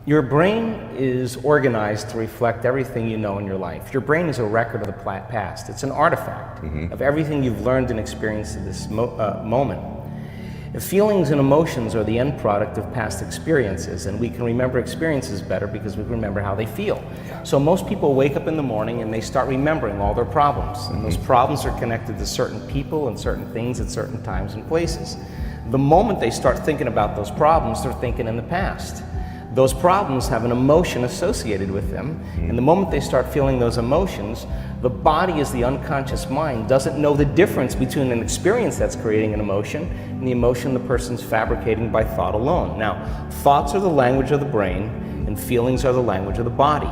Your brain is organized to reflect everything you know in your life. Your brain is a record of the past. It's an artifact of everything you've learned and experienced at this moment. The feelings and emotions are the end product of past experiences, and we can remember experiences better because we remember how they feel. So most people wake up in the morning and they start remembering all their problems, and those problems are connected to certain people and certain things at certain times and places. The moment they start thinking about those problems, they're thinking in the past. Those problems have an emotion associated with them, and the moment they start feeling those emotions, the body, as the unconscious mind, doesn't know the difference between an experience that's creating an emotion and the emotion the person's fabricating by thought alone. Now, thoughts are the language of the brain, and feelings are the language of the body.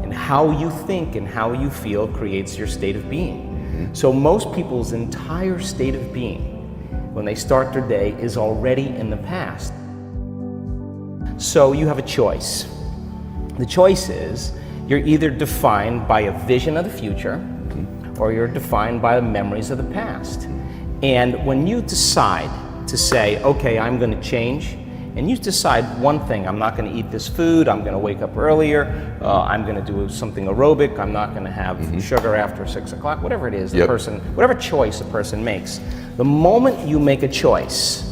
And how you think and how you feel creates your state of being. So most people's entire state of being, when they start their day, is already in the past. So you have a choice. The choice is you're either defined by a vision of the future or you're defined by the memories of the past. And when you decide to say, okay, I'm going to change, and you decide one thing, I'm not going to eat this food, I'm going to wake up earlier, I'm going to do something aerobic, I'm not going to have sugar after 6 o'clock, whatever it is, the person, whatever choice a person makes. The moment you make a choice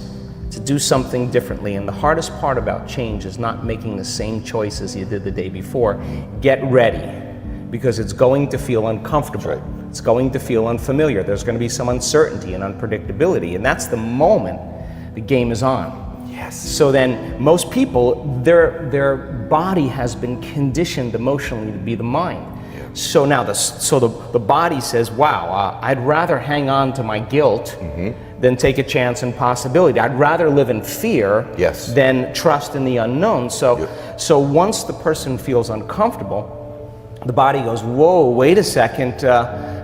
to do something differently, and the hardest part about change is not making the same choice as you did the day before, get ready, because it's going to feel uncomfortable. It's going to feel unfamiliar. There's going to be some uncertainty and unpredictability, and that's the moment the game is on. Yes. So then most people, their body has been conditioned emotionally to be the mind. So now the body says, wow, I'd rather hang on to my guilt than take a chance and possibility. I'd rather live in fear than trust in the unknown. So once the person feels uncomfortable, the body goes, whoa, wait a second,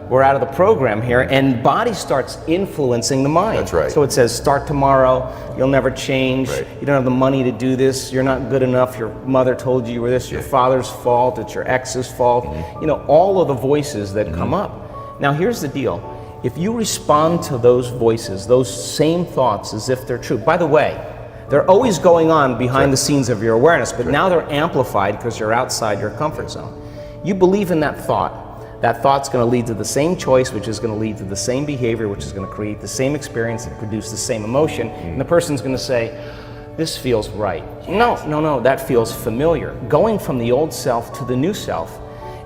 we're out of the program here, and body starts influencing the mind. That's right. So it says, start tomorrow, you'll never change, you don't have the money to do this, you're not good enough, your mother told you were this, your father's fault, it's your ex's fault, you know, all of the voices that come up. Now here's the deal, if you respond to those voices, those same thoughts as if they're true, by the way, they're always going on behind the scenes of your awareness, but now they're amplified because you're outside your comfort zone. You believe in that thought's going to lead to the same choice, which is going to lead to the same behavior, which is going to create the same experience and produce the same emotion, and the person's going to say, this feels right. No, that feels familiar. Going from the old self to the new self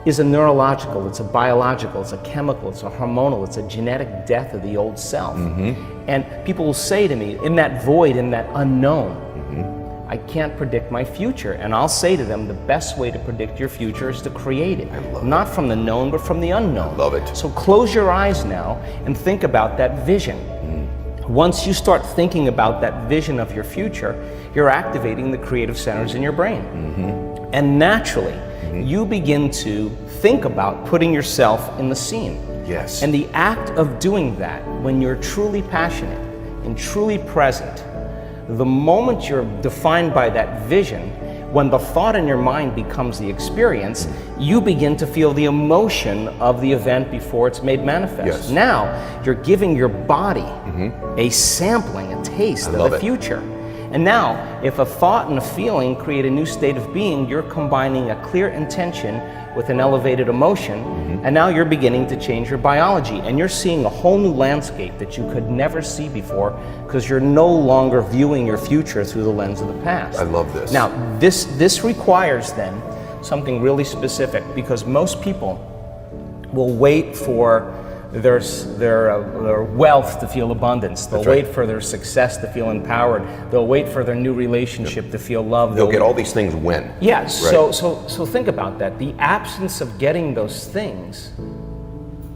is a neurological, it's a biological, it's a chemical, it's a hormonal, it's a genetic death of the old self. And people will say to me, in that void, in that unknown, I can't predict my future. And I'll say to them, the best way to predict your future is to create it. Not from the known, but from the unknown. I love it. So close your eyes now and think about that vision. Once you start thinking about that vision of your future, you're activating the creative centers in your brain. And naturally, you begin to think about putting yourself in the scene. Yes. And the act of doing that, when you're truly passionate and truly present, the moment you're defined by that vision, when the thought in your mind becomes the experience, you begin to feel the emotion of the event before it's made manifest. Now, you're giving your body a sampling, a taste of the future. And now, if a thought and a feeling create a new state of being, you're combining a clear intention with an elevated emotion, and now you're beginning to change your biology, and you're seeing a whole new landscape that you could never see before because you're no longer viewing your future through the lens of the past. I love this. Now, this requires then something really specific, because most people will wait for their wealth to feel abundance. They'll wait for their success to feel empowered. They'll wait for their new relationship to feel loved. They'll get all these things when. Yes. So think about that. The absence of getting those things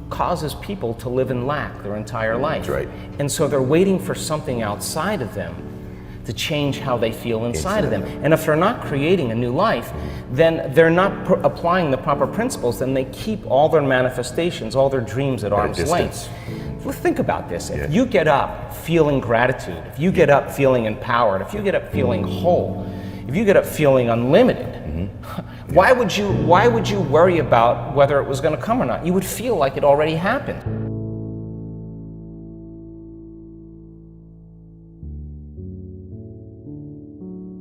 causes people to live in lack their entire life. That's right. And so they're waiting for something outside of them to change how they feel inside of them. And if they're not creating a new life, then they're not applying the proper principles, then they keep all their manifestations, all their dreams at arm's length. Well, think about this. If you get up feeling gratitude, if you get up feeling empowered, if you get up feeling whole, if you get up feeling unlimited, why would you worry about whether it was going to come or not? You would feel like it already happened.